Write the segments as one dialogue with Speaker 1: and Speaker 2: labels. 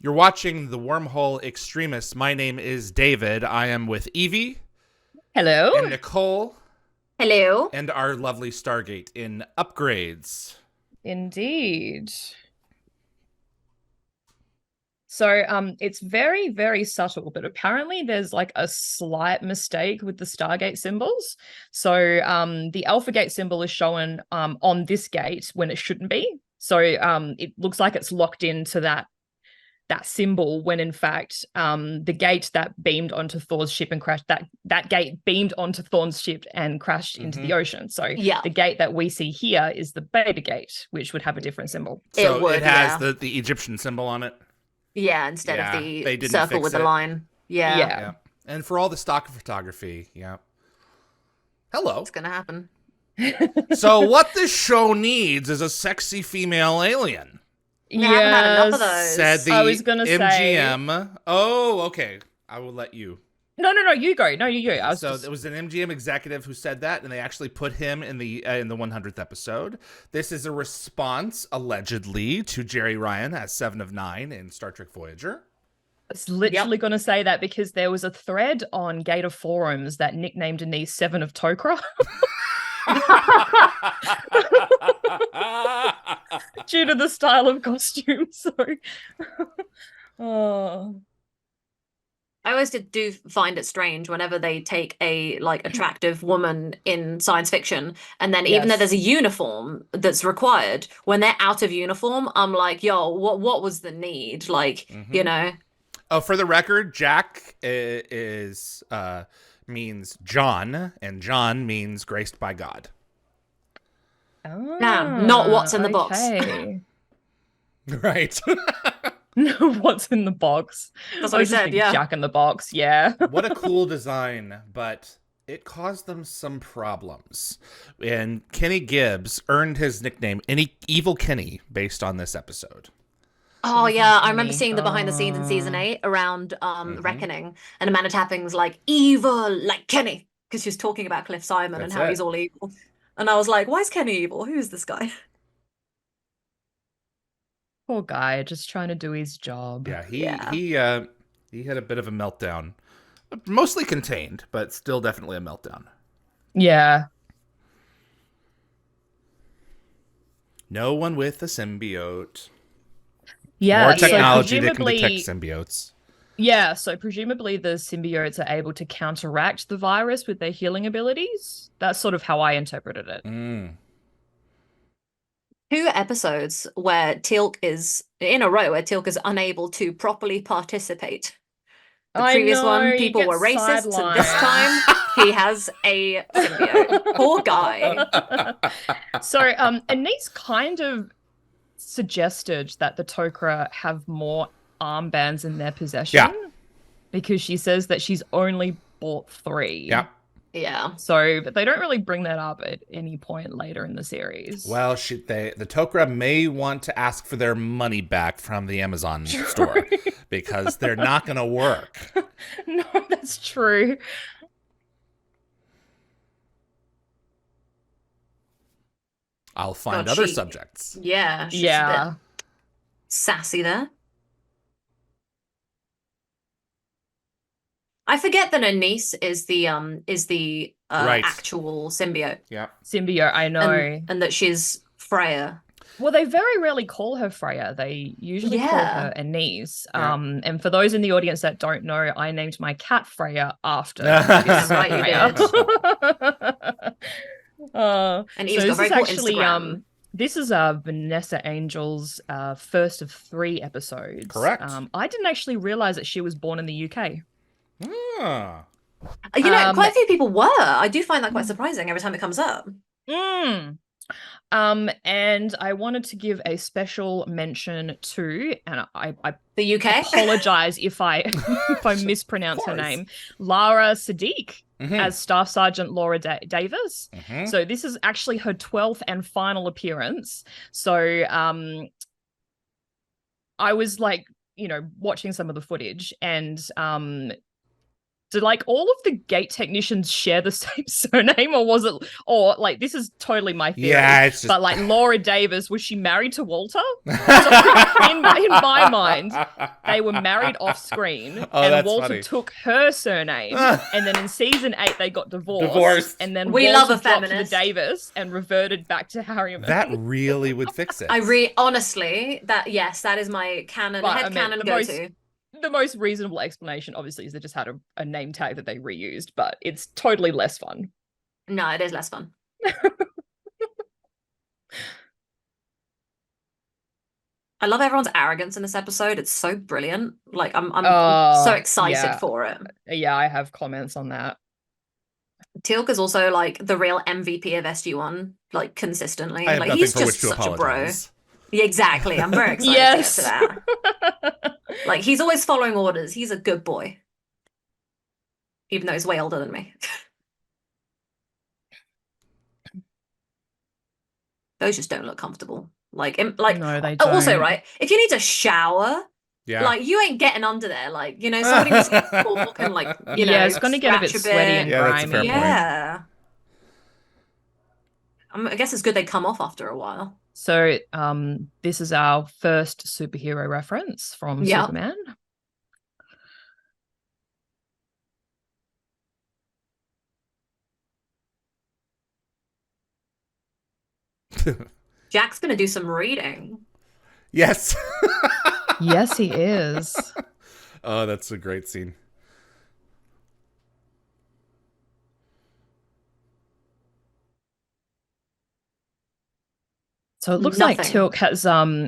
Speaker 1: You're watching the Wormhole Extremists. My name is David. I am with Evie
Speaker 2: Hello.
Speaker 1: and Nicole
Speaker 3: Hello.
Speaker 1: and our lovely Stargate in Upgrades.
Speaker 2: Indeed. So it's very, very subtle, but apparently there's like a slight mistake with the Stargate symbols. So the Alpha Gate symbol is shown on this gate when it shouldn't be. So it looks like it's locked into that symbol when in fact the gate that beamed onto Thor's ship and crashed, that gate beamed onto Thor's ship and crashed into the ocean. So
Speaker 3: Yeah.
Speaker 2: the gate that we see here is the Beta Gate, which would have a different symbol.
Speaker 1: So it has
Speaker 3: yeah.
Speaker 1: the Egyptian symbol on it.
Speaker 3: Yeah, instead
Speaker 1: Yeah,
Speaker 3: of the
Speaker 1: they didn't
Speaker 3: circle
Speaker 1: fix
Speaker 3: with the
Speaker 1: it.
Speaker 3: line. Yeah.
Speaker 2: Yeah.
Speaker 1: And for all the stock photography, Hello.
Speaker 3: It's gonna happen.
Speaker 1: So what this show needs is a sexy female alien.
Speaker 3: We haven't had enough of
Speaker 2: Yes.
Speaker 3: those.
Speaker 1: Said the
Speaker 2: I was gonna
Speaker 1: MGM. Oh, okay. I will let you.
Speaker 2: No, you go. No, you go.
Speaker 1: It was an MGM executive who said that, and they actually put him in the 100th episode. This is a response, allegedly, to Jerry Ryan as 7 of 9 in Star Trek Voyager.
Speaker 2: I was literally going to say that because there was a thread on Gator forums that nicknamed Denise 7 of Tok'ra due to the style of costume. So, oh.
Speaker 3: I always do find it strange whenever they take a attractive woman in science fiction, and then even though there's a uniform that's required, when they're out of uniform, I'm like, yo, what was the need? You know.
Speaker 1: Oh, for the record, Jack means John, and John means graced by God.
Speaker 3: Not what's in the box.
Speaker 1: Right.
Speaker 2: What's in the box?
Speaker 3: That's what he said, yeah.
Speaker 2: Jack in the box, yeah.
Speaker 1: What a cool design, but it caused them some problems. And Kenny Gibbs earned his nickname, Evil Kenny, based on this episode.
Speaker 3: Oh yeah, I remember seeing the behind the scenes in season 8 around Reckoning, and Amanda Tapping's like, evil like Kenny, because she was talking about Cliff Simon and how he's all evil. And I was like, why is Kenny evil? Who is this guy?
Speaker 2: Poor guy, just trying to do his job.
Speaker 1: Yeah, he had a bit of a meltdown. Mostly contained, but still definitely a meltdown.
Speaker 2: Yeah.
Speaker 1: No one with a symbiote.
Speaker 2: Yeah.
Speaker 1: More technology
Speaker 2: so
Speaker 1: that can detect symbiotes.
Speaker 2: Yeah, so presumably the symbiotes are able to counteract the virus with their healing abilities. That's sort of how I interpreted it.
Speaker 3: 2 episodes where Teal'c is in a row where Teal'c is unable to properly participate. The previous one, people were racist, and this time he has a symbiote. Poor guy.
Speaker 2: So, Anise kind of suggested that the Tok'ra have more armbands in their possession. Because she says that she's only bought 3.
Speaker 3: Yeah.
Speaker 2: So, but they don't really bring that up at any point later in the series.
Speaker 1: Well, the Tok'ra may want to ask for their money back from the Amazon store because they're not going to work.
Speaker 2: No, that's true.
Speaker 1: I'll find other subjects.
Speaker 3: Yeah. She's a bit sassy there. I forget that Anise is the actual symbiote.
Speaker 1: Yeah.
Speaker 2: Symbiote, I know.
Speaker 3: And that she's Freya.
Speaker 2: Well, they very rarely call her Freya. They usually call her Anise. And for those in the audience that don't know, I named my cat Freya after
Speaker 3: That's right, you did.
Speaker 2: And so this is actually this is Vanessa Angel's first of 3 episodes.
Speaker 1: Correct.
Speaker 2: I didn't actually realize that she was born in the UK.
Speaker 3: Quite a few people were. I do find that quite surprising every time it comes up.
Speaker 2: And I wanted to give a special mention to, and I
Speaker 3: the UK.
Speaker 2: Apologize if I mispronounce her name, Lara Sadiq as Staff Sergeant Laura Davis. So this is actually her 12th and final appearance. So I was like, watching some of the footage, and do like all of the gate technicians share the same surname, or was it, or like this is totally my theory.
Speaker 1: Yeah, it's just...
Speaker 2: but like Laura Davis, was she married to Walter? So in my mind, they were married off screen, and Walter
Speaker 1: funny.
Speaker 2: took her surname, and then in season 8 they got divorced. And then
Speaker 3: we
Speaker 2: Walter
Speaker 3: love a
Speaker 2: dropped
Speaker 3: feminist.
Speaker 2: the Davis and reverted back to Harriman.
Speaker 1: That really would fix it.
Speaker 3: Honestly, that is my canon, canon go-to.
Speaker 2: The most reasonable explanation, obviously, is they just had a name tag that they reused, but it's totally less fun.
Speaker 3: No, it is less fun. I love everyone's arrogance in this episode. It's so brilliant. Like I'm so excited for it.
Speaker 2: Yeah, I have comments on that.
Speaker 3: Teal'c is also like the real MVP of SG1, like consistently.
Speaker 1: I have
Speaker 3: like
Speaker 1: nothing
Speaker 3: he's
Speaker 1: for
Speaker 3: just
Speaker 1: which to
Speaker 3: such
Speaker 1: apologize.
Speaker 3: a bro. Yeah, exactly. I'm very excited
Speaker 2: Yes.
Speaker 3: to get to that. Like he's always following orders. He's a good boy. Even though he's way older than me. Those just don't look comfortable. Like no,
Speaker 2: they don't.
Speaker 3: Also, right, if you need to shower, like you ain't getting under there. Like, you know, somebody was talk and like, you know,
Speaker 2: it's gonna get a bit sweaty and grimy.
Speaker 3: Yeah. I guess it's good they come off after a while.
Speaker 2: So, this is our first superhero reference from Superman.
Speaker 3: Jack's gonna do some reading.
Speaker 1: Yes.
Speaker 2: Yes, he is.
Speaker 1: Oh, that's a great scene.
Speaker 2: So it looks like Teal'c has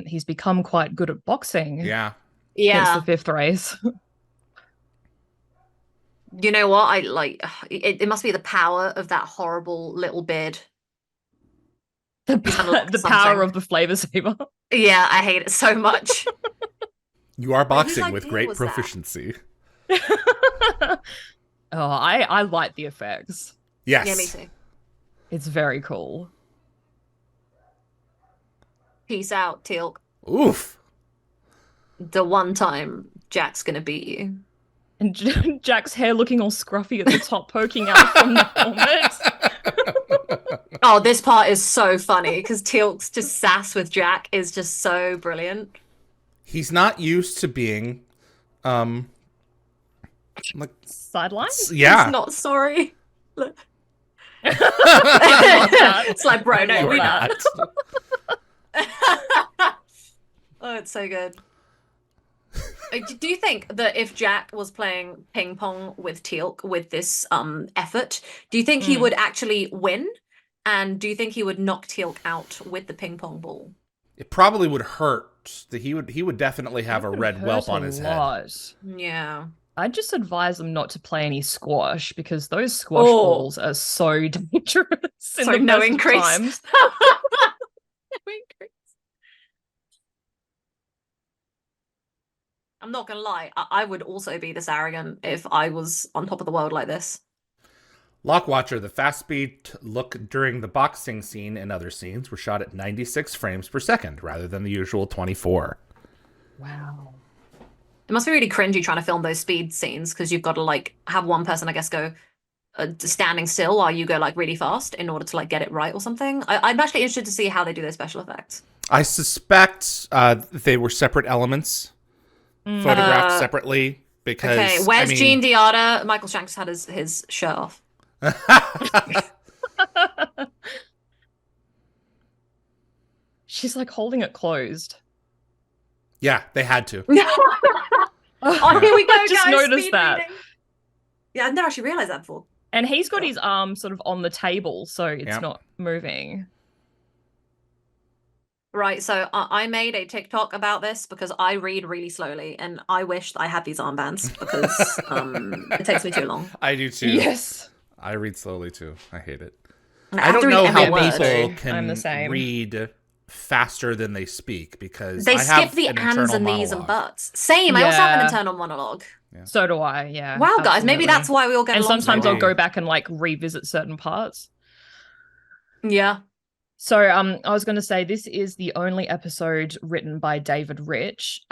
Speaker 2: he's become quite good at boxing.
Speaker 1: Yeah.
Speaker 2: Since the 5th race.
Speaker 3: You know what? I like it must be the power of that horrible little beard.
Speaker 2: The power of the flavor saver.
Speaker 3: Yeah, I hate it so much.
Speaker 1: You are boxing with great proficiency.
Speaker 2: I like the effects.
Speaker 1: Yes.
Speaker 3: Yeah, me too.
Speaker 2: It's very cool.
Speaker 3: Peace out, Teal'c.
Speaker 1: Oof.
Speaker 3: The one time Jack's gonna beat you.
Speaker 2: And Jack's hair looking all scruffy at the top, poking out from the helmet.
Speaker 3: Oh, this part is so funny because Teal'c's just sass with Jack is just so brilliant.
Speaker 1: He's not used to being, like
Speaker 2: sidelined.
Speaker 1: Yeah,
Speaker 3: he's not sorry. It's like, bro, no, we're not. Oh, it's so good. Do you think that if Jack was playing ping pong with Teal'c with this effort, do you think he would actually win? And do you think he would knock Teal'c out with the ping pong ball?
Speaker 1: It probably would hurt. He would definitely have a red whelp on his head.
Speaker 3: Yeah.
Speaker 2: I'd just advise them not to play any squash because those squash balls are so dangerous.
Speaker 3: Sorry, no increase.
Speaker 2: Times.
Speaker 3: No increase. I'm not gonna lie, I would also be this arrogant if I was on top of the world like this.
Speaker 1: Lockwatcher, the fast speed look during the boxing scene and other scenes were shot at 96 frames per second rather than the usual 24.
Speaker 2: Wow.
Speaker 3: It must be really cringy trying to film those speed scenes because you've got to like have one person, I guess, go standing still while you go like really fast in order to like get it right or something. I'm actually interested to see how they do their special effects.
Speaker 1: I suspect they were separate elements, photographed separately because.
Speaker 3: Okay, where's Gene Diata? Michael Shanks had his shirt off.
Speaker 2: She's like holding it closed.
Speaker 1: Yeah, they had to.
Speaker 3: Oh, here we go, guys.
Speaker 2: Just noticed that.
Speaker 3: Reading. Yeah, I've never actually realized that before.
Speaker 2: And he's got his arm sort of on the table, so it's not moving.
Speaker 3: Right, so I made a TikTok about this because I read really slowly, and I wish I had these armbands because it takes me too long.
Speaker 1: I do too.
Speaker 2: Yes.
Speaker 1: I read slowly too. I hate it.
Speaker 3: I
Speaker 1: don't know how people
Speaker 2: I'm the
Speaker 1: can
Speaker 2: same.
Speaker 1: read faster than they speak because
Speaker 3: they
Speaker 1: I
Speaker 3: skip
Speaker 1: have
Speaker 3: the
Speaker 1: an
Speaker 3: ands
Speaker 1: internal
Speaker 3: and knees and
Speaker 1: monologue.
Speaker 3: buts. Same. I also have an internal monologue.
Speaker 1: Yeah.
Speaker 2: So do I. Yeah.
Speaker 3: Wow, guys, maybe
Speaker 2: absolutely.
Speaker 3: that's why we all get
Speaker 2: And
Speaker 3: along.
Speaker 2: sometimes
Speaker 3: so
Speaker 2: I'll go back and like revisit certain parts.
Speaker 3: well. Yeah.
Speaker 2: So I was going to say this is the only episode written by David Rich.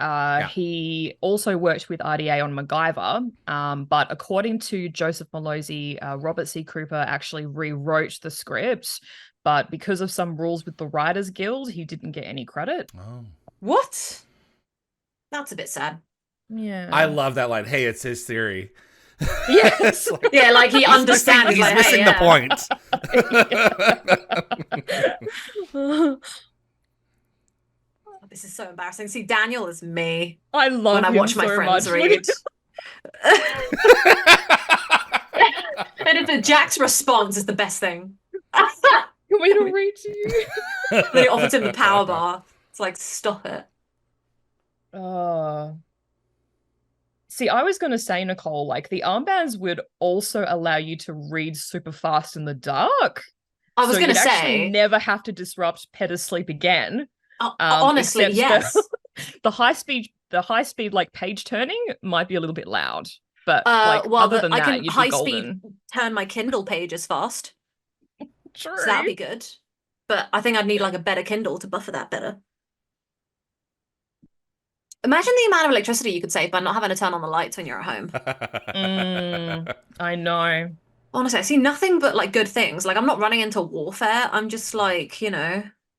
Speaker 2: He also worked with RDA on MacGyver, but according to Joseph Malozzi, Robert C. Cooper actually rewrote the script, but because of some rules with the Writers Guild, he didn't get any credit.
Speaker 1: Oh.
Speaker 3: What? That's a bit sad.
Speaker 2: Yeah.
Speaker 1: I love that line. Hey, it's his theory.
Speaker 2: Yes.
Speaker 3: Like, yeah, like he understands.
Speaker 1: He's
Speaker 3: like,
Speaker 1: missing
Speaker 3: hey,
Speaker 1: the point.
Speaker 3: This is so embarrassing. See, Daniel is me.
Speaker 2: I love
Speaker 3: when I
Speaker 2: him
Speaker 3: watch my
Speaker 2: so
Speaker 3: friends
Speaker 2: much.
Speaker 3: read. And it's Jack's response is the best thing.
Speaker 2: Can we to read to you?
Speaker 3: They offered him a power bar. It's like, stop it.
Speaker 2: Oh. See, I was going to say, Nicole, like the armbands would also allow you to read super fast in the dark.
Speaker 3: I was going to say,
Speaker 2: actually never have to disrupt Petta's sleep again.
Speaker 3: Honestly, yes.
Speaker 2: The high speed like page turning might be a little bit loud, but
Speaker 3: other
Speaker 2: than
Speaker 3: I
Speaker 2: that,
Speaker 3: can
Speaker 2: you'd
Speaker 3: high
Speaker 2: be golden.
Speaker 3: speed turn my Kindle pages fast.
Speaker 2: True.
Speaker 3: So that'd be good. But I think I'd need like a better Kindle to buffer that better. Imagine the amount of electricity you could save by not having to turn on the lights when you're at home.
Speaker 2: I know.
Speaker 3: Honestly, I see nothing but like good things. Like I'm not running into warfare. I'm just like,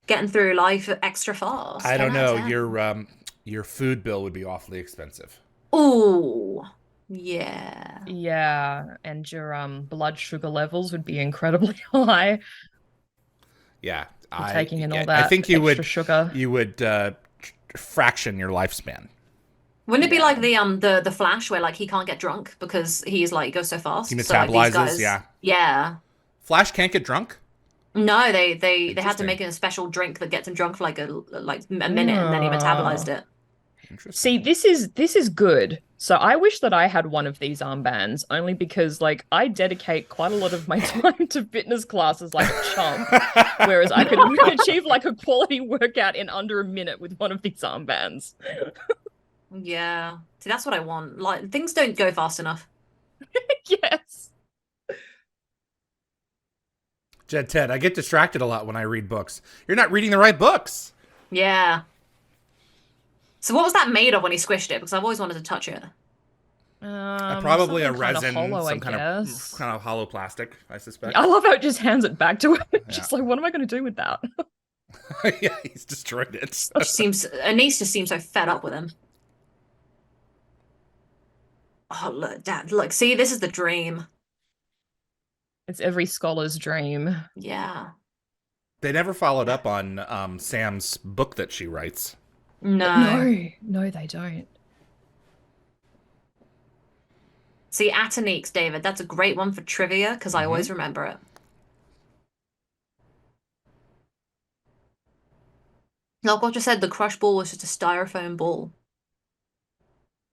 Speaker 3: getting through life extra fast.
Speaker 1: I don't know. Your food bill would be awfully expensive.
Speaker 3: Ooh. Yeah.
Speaker 2: Yeah, and your blood sugar levels would be incredibly high.
Speaker 1: Yeah.
Speaker 2: Taking in all that
Speaker 1: I think you
Speaker 2: sugar.
Speaker 1: You would fraction your lifespan.
Speaker 3: Wouldn't it be like the Flash where like he can't get drunk because he's like goes so fast?
Speaker 1: He metabolizes,
Speaker 3: so, like, these guys,
Speaker 1: yeah.
Speaker 3: Yeah.
Speaker 1: Flash can't get drunk?
Speaker 3: No, they had to make a special drink that gets him drunk for like a minute and then he metabolized it.
Speaker 2: See, this is good. So I wish that I had one of these armbands, only because like I dedicate quite a lot of my time to fitness classes like a chump, whereas I could achieve like a quality workout in under a minute with one of these armbands.
Speaker 3: Yeah. See, that's what I want. Like things don't go fast enough.
Speaker 2: Yes.
Speaker 1: Jed Ted, I get distracted a lot when I read books. You're not reading the right books.
Speaker 3: Yeah. So what was that made of when he squished it? Because I've always wanted to touch it.
Speaker 1: Probably a resin,
Speaker 2: hollow,
Speaker 1: some kind of hollow plastic, I suspect.
Speaker 2: I love how it just hands it back to him. Just like, what am I going to do with that?
Speaker 1: Yeah, he's destroyed it.
Speaker 3: Anise just seems so fed up with him. Oh, look, Dad, look, see, this is the dream.
Speaker 2: It's every scholar's dream.
Speaker 3: Yeah.
Speaker 1: They never followed up on Sam's book that she writes.
Speaker 3: No,
Speaker 2: they don't.
Speaker 3: See, Ataniques, David, that's a great one for trivia because I always remember it. Like what just said, the crush ball was just a styrofoam ball.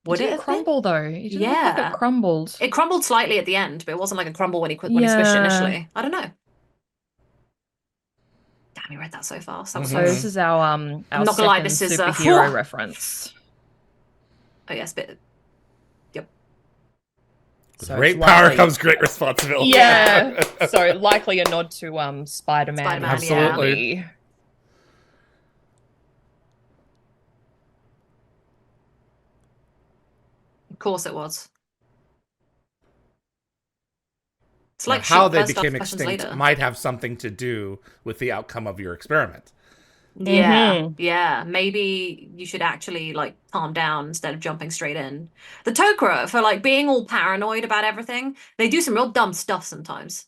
Speaker 2: Would it crumble though? It didn't look like it crumbled.
Speaker 3: It crumbled slightly at the end, but it wasn't like a crumble when he squished it initially. I don't know. Damn, you read that so fast. That was
Speaker 2: so this is our
Speaker 3: I'm not gonna lie, this is
Speaker 2: superhero reference.
Speaker 3: Oh yes, but yep.
Speaker 1: With great power comes great responsibility.
Speaker 2: Yeah. So likely a nod to Spider-Man.
Speaker 1: Absolutely.
Speaker 3: Yeah. Of course it was. It's like
Speaker 1: how they became extinct might have something to do with the outcome of your experiment.
Speaker 3: Yeah, yeah. Maybe you should actually like calm down instead of jumping straight in. The Tok'ra, for like being all paranoid about everything, they do some real dumb stuff sometimes.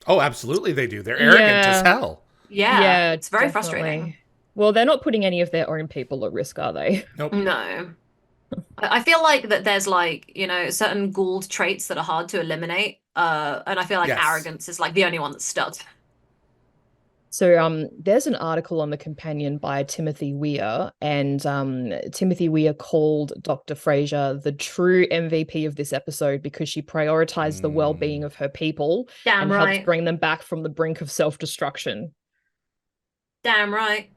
Speaker 1: Oh, absolutely they do. They're arrogant as hell.
Speaker 3: Yeah, it's very frustrating.
Speaker 2: Well, they're not putting any of their own people at risk, are they?
Speaker 1: Nope.
Speaker 3: No. I feel like that there's like, certain Gould traits that are hard to eliminate. And I feel like arrogance is like the only one that's stuck.
Speaker 2: So there's an article on the Companion by Timothy Weir, and Timothy Weir called Dr. Frasier the true MVP of this episode because she prioritized the well-being of her people and helped bring them back from the brink of self-destruction.
Speaker 3: Damn right.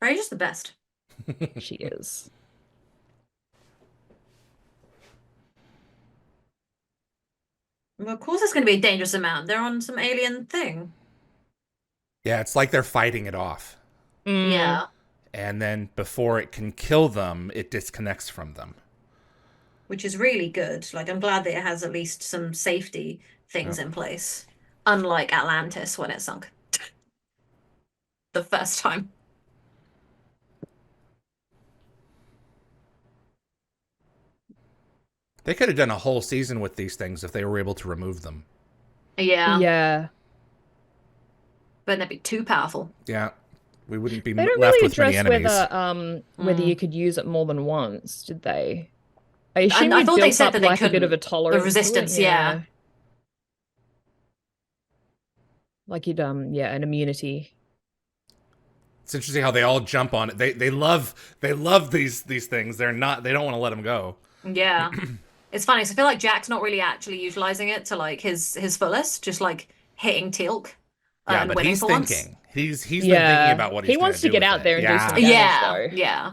Speaker 3: Frasier's the best.
Speaker 2: She is.
Speaker 3: Well, of course it's going to be a dangerous amount. They're on some alien thing.
Speaker 1: Yeah, it's like they're fighting it off.
Speaker 2: Mm.
Speaker 3: Yeah,
Speaker 1: And then before it can kill them, it disconnects from them.
Speaker 3: which is really good. Like, I'm glad that it has at least some safety
Speaker 1: Yeah.
Speaker 3: things in place, unlike Atlantis when it sunk the first time.
Speaker 1: They could have done a whole season with these things if they were able to remove them.
Speaker 3: Yeah,
Speaker 2: Yeah.
Speaker 3: but they'd be too powerful.
Speaker 1: Yeah, we wouldn't be
Speaker 2: They don't
Speaker 1: left
Speaker 2: really
Speaker 1: with many
Speaker 2: address
Speaker 1: enemies.
Speaker 2: whether you
Speaker 3: Mm.
Speaker 2: could use it more than once, did they? I assume
Speaker 3: And I
Speaker 2: you'd
Speaker 3: thought they
Speaker 2: built
Speaker 3: said
Speaker 2: up
Speaker 3: that they
Speaker 2: like a bit of a
Speaker 3: couldn't. The
Speaker 2: tolerance to it.
Speaker 3: resistance, yeah.
Speaker 2: Yeah. Like you'd yeah, an immunity.
Speaker 1: It's interesting how they all jump on it. They love these things. They don't want to let them go.
Speaker 3: Yeah. It's funny, 'cause I feel like Jack's not really actually utilizing it to like his fullest, just like hitting Teal'c
Speaker 1: Yeah,
Speaker 3: and
Speaker 1: but
Speaker 3: winning
Speaker 1: he's
Speaker 3: for once.
Speaker 1: thinking. He's been thinking
Speaker 2: Yeah.
Speaker 1: about what
Speaker 2: He
Speaker 1: he's gonna
Speaker 2: wants to
Speaker 1: do
Speaker 2: get
Speaker 1: with
Speaker 2: out
Speaker 1: it.
Speaker 2: there and do some
Speaker 1: Yeah.
Speaker 2: damage
Speaker 3: Yeah,
Speaker 2: though.
Speaker 3: yeah.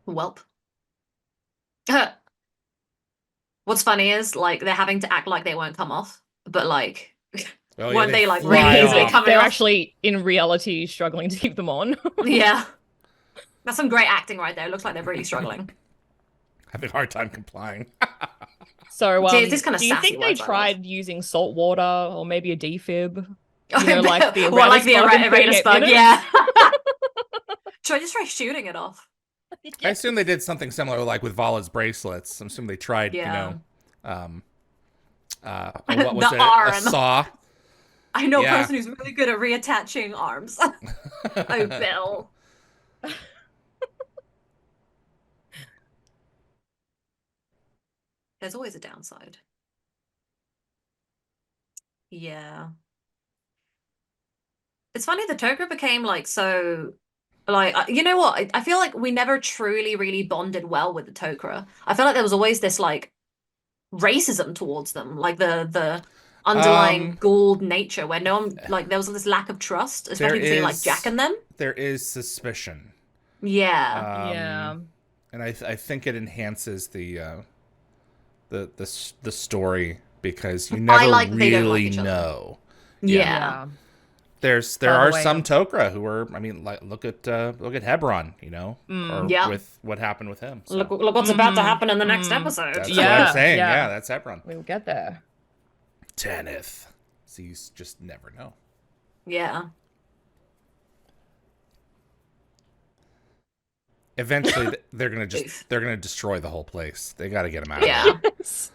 Speaker 3: Welp. What's funny is like they're having to act like they won't come off, but like
Speaker 1: Oh yeah,
Speaker 3: won't
Speaker 1: they
Speaker 3: they like really
Speaker 1: fly
Speaker 3: easily
Speaker 1: off.
Speaker 3: coming
Speaker 2: They're
Speaker 3: off?
Speaker 2: actually in reality struggling to keep them on.
Speaker 3: Yeah. That's some great acting right there. It looks like they're really struggling.
Speaker 1: Having a hard time complying.
Speaker 2: So,
Speaker 3: See, it's these kind of
Speaker 2: do you
Speaker 3: sassy
Speaker 2: think they
Speaker 3: words I love.
Speaker 2: tried using salt water or maybe a defib? You know, like the
Speaker 3: Well, like
Speaker 2: Uranus
Speaker 3: the
Speaker 2: bug and putting
Speaker 3: Uranus
Speaker 2: it in
Speaker 3: bug,
Speaker 2: it?
Speaker 3: yeah. Should I just try shooting it off?
Speaker 1: I assume they did something similar, like with Vala's bracelets. I assume they tried,
Speaker 3: Yeah.
Speaker 1: um, what was
Speaker 3: The
Speaker 1: it? A
Speaker 3: arm.
Speaker 1: saw.
Speaker 3: I know a
Speaker 1: Yeah.
Speaker 3: person who's really good at reattaching arms. Oh, Bill. There's always a downside. Yeah. It's funny the Toker became like so like you know what? I feel like we never truly really bonded well with the Tok'ra. I feel like there was always this like racism towards them, like the underlying
Speaker 1: Um,
Speaker 3: Gould nature where no one like there was this lack of trust,
Speaker 1: there
Speaker 3: especially between like Jack
Speaker 1: is
Speaker 3: and them.
Speaker 1: there is suspicion,
Speaker 3: Yeah.
Speaker 2: Yeah.
Speaker 1: and I think it enhances the story because you
Speaker 3: I
Speaker 1: never
Speaker 3: like they don't like
Speaker 1: really
Speaker 3: each other.
Speaker 1: know. Yeah,
Speaker 3: Yeah.
Speaker 2: Yeah.
Speaker 1: there
Speaker 2: By the
Speaker 1: are
Speaker 2: way,
Speaker 1: some Tok'ra who are. I mean, like look at Hebron, or
Speaker 3: Yeah.
Speaker 1: with what happened with him. So
Speaker 3: Look what's about to happen in the next
Speaker 2: Mm.
Speaker 3: episode.
Speaker 1: that's what I'm
Speaker 2: Yeah,
Speaker 1: saying.
Speaker 2: yeah.
Speaker 1: Yeah, that's Hebron.
Speaker 2: We'll get there.
Speaker 1: Tanith. So you just never know.
Speaker 3: Yeah.
Speaker 1: Eventually, they're gonna
Speaker 3: Oof.
Speaker 1: they're gonna destroy the whole place. They got to get him out of
Speaker 3: Yeah.
Speaker 2: Yes.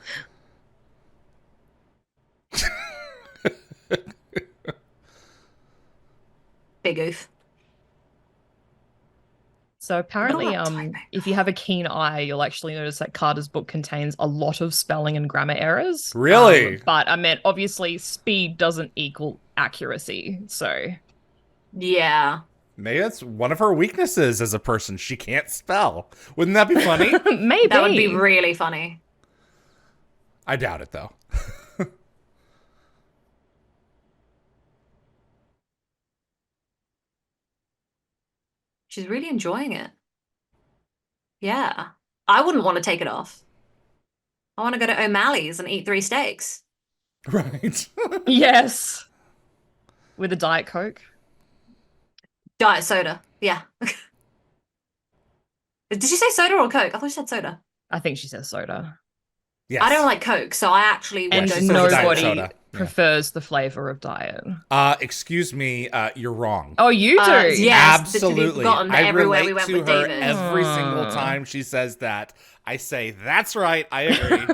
Speaker 3: Big oof.
Speaker 2: So apparently,
Speaker 3: Not typing.
Speaker 2: if you have a keen eye, you'll actually notice that Carter's book contains a lot of spelling and grammar errors.
Speaker 1: Really?
Speaker 2: But I meant obviously speed doesn't equal accuracy. So
Speaker 3: Yeah.
Speaker 1: Maybe that's one of her weaknesses as a person. She can't spell. Wouldn't that be funny?
Speaker 2: maybe
Speaker 3: That would be really funny.
Speaker 1: I doubt it, though.
Speaker 3: She's really enjoying it. Yeah. I wouldn't want to take it off. I want to go to O'Malley's and eat 3 steaks.
Speaker 1: Right.
Speaker 2: Yes, with a Diet Coke.
Speaker 3: Diet soda. Yeah. Did she say soda or Coke? I thought she said soda.
Speaker 2: I think she says soda.
Speaker 1: Yes.
Speaker 3: I don't like Coke, so I actually would
Speaker 2: And
Speaker 3: go
Speaker 1: she
Speaker 3: for
Speaker 1: says Diet
Speaker 2: nobody
Speaker 1: soda. Yeah.
Speaker 2: prefers the flavor of diet.
Speaker 1: Excuse me. You're wrong.
Speaker 2: Oh, you do?
Speaker 3: yes,
Speaker 1: Absolutely.
Speaker 3: to be forgotten that
Speaker 1: I
Speaker 3: everywhere
Speaker 1: relate
Speaker 3: we went
Speaker 1: to
Speaker 3: with
Speaker 1: her
Speaker 3: David.
Speaker 1: every single time she says that. I say, that's right. I agree.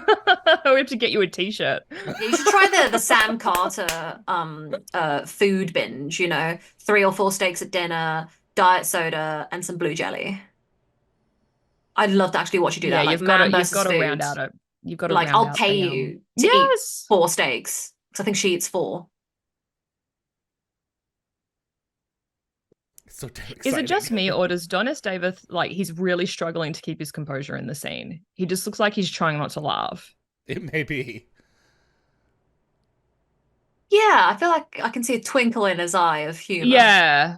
Speaker 2: We have to get you a t-shirt.
Speaker 3: Yeah, you should try the Sam Carter food binge, 3 or 4 steaks at dinner, diet soda, and some blue jelly. I'd love to actually watch you do that, like
Speaker 2: you've got to
Speaker 3: man
Speaker 2: you've got
Speaker 3: versus
Speaker 2: to round
Speaker 3: food.
Speaker 2: out it. You've got to
Speaker 3: Like
Speaker 2: round
Speaker 3: I'll
Speaker 2: out
Speaker 3: pay
Speaker 2: the,
Speaker 3: you to eat
Speaker 2: Yes.
Speaker 3: 4 steaks because I think she eats 4.
Speaker 1: It's so damn exciting.
Speaker 2: Is it just me, or does Donis Davis like he's really struggling to keep his composure in the scene? He just looks like he's trying not to laugh.
Speaker 1: It may be.
Speaker 3: Yeah, I feel like I can see a twinkle in his eye of humor.
Speaker 2: Yeah.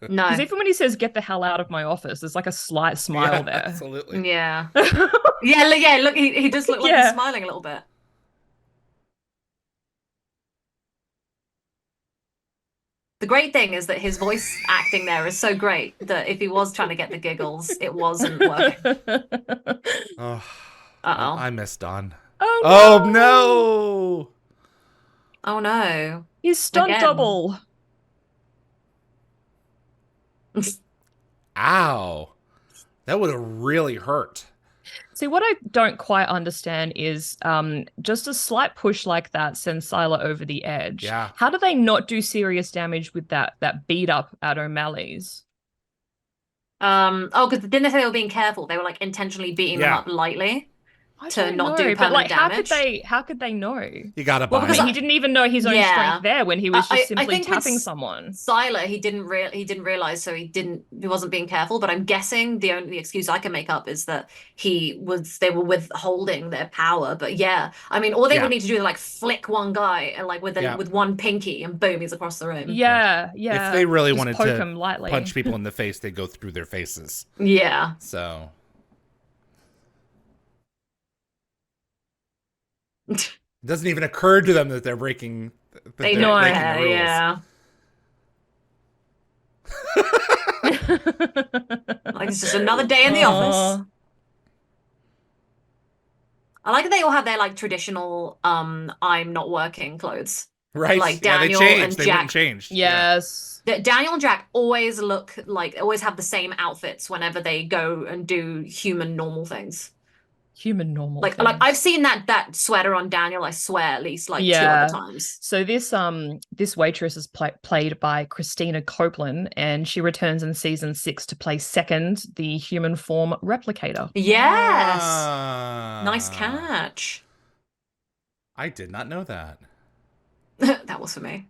Speaker 3: No.
Speaker 2: Because even when he says "get the hell out of my office," there's like a slight smile there.
Speaker 1: Absolutely.
Speaker 3: Yeah. Yeah, look, he does look like he's
Speaker 2: Yeah.
Speaker 3: smiling a little bit. The great thing is that his voice acting there is so great that if he was trying to get the giggles, it wasn't working.
Speaker 1: Oh,
Speaker 3: Uh-oh.
Speaker 1: I missed Don.
Speaker 2: Oh
Speaker 1: Oh
Speaker 2: no!
Speaker 1: no!
Speaker 3: Oh no.
Speaker 2: His stunt
Speaker 3: Again.
Speaker 2: double.
Speaker 1: Ow. That would have really hurt.
Speaker 2: See, what I don't quite understand is just a slight push like that sends Scylla over the edge.
Speaker 1: Yeah.
Speaker 2: How do they not do serious damage with that beat up at O'Malley's?
Speaker 3: Oh, because didn't they say they were being careful? They were like intentionally beating them
Speaker 1: Yeah.
Speaker 3: up lightly
Speaker 2: I
Speaker 3: to
Speaker 2: don't
Speaker 3: not
Speaker 2: know,
Speaker 3: do
Speaker 2: but like,
Speaker 3: permanent damage.
Speaker 2: how could they know?
Speaker 1: You gotta
Speaker 2: Well,
Speaker 1: buy
Speaker 2: because
Speaker 1: it.
Speaker 2: he didn't even know his own
Speaker 3: Yeah.
Speaker 2: strength there when he was just
Speaker 3: I
Speaker 2: simply
Speaker 3: think with
Speaker 2: tapping someone.
Speaker 3: Scylla, he didn't realize, so he wasn't being careful. But I'm guessing the only excuse I can make up is that they were withholding their power. But yeah, I mean, all they
Speaker 1: Yeah.
Speaker 3: would need to do is like flick one guy and like with
Speaker 1: Yeah.
Speaker 3: with one pinky, and boom, he's across the room.
Speaker 2: Yeah.
Speaker 1: If they really
Speaker 2: Just
Speaker 1: wanted
Speaker 2: poke
Speaker 1: to
Speaker 2: him lightly.
Speaker 1: punch people in the face, they'd go through their faces.
Speaker 3: Yeah.
Speaker 1: So it doesn't even occur to them that they're breaking.
Speaker 3: They
Speaker 1: they're
Speaker 3: know,
Speaker 1: breaking the rules.
Speaker 3: yeah. Like it's just another day in the office. I like that they all have their like traditional I'm not working clothes.
Speaker 1: Right?
Speaker 3: Like
Speaker 1: Yeah,
Speaker 3: Daniel
Speaker 1: they changed.
Speaker 3: and
Speaker 1: They
Speaker 3: Jack.
Speaker 1: wouldn't change.
Speaker 2: Yes.
Speaker 3: Daniel and Jack always look like always have the same outfits whenever they go and do human normal things.
Speaker 2: Human normal
Speaker 3: Like
Speaker 2: things.
Speaker 3: I've seen that sweater on Daniel, I swear, at least like 2 other times.
Speaker 2: So this waitress is played by Christina Copeland, and she returns in season 6 to play Second, the human form replicator.
Speaker 3: Yes.
Speaker 1: Ah.
Speaker 3: Nice catch.
Speaker 1: I did not know that.
Speaker 3: That was for me.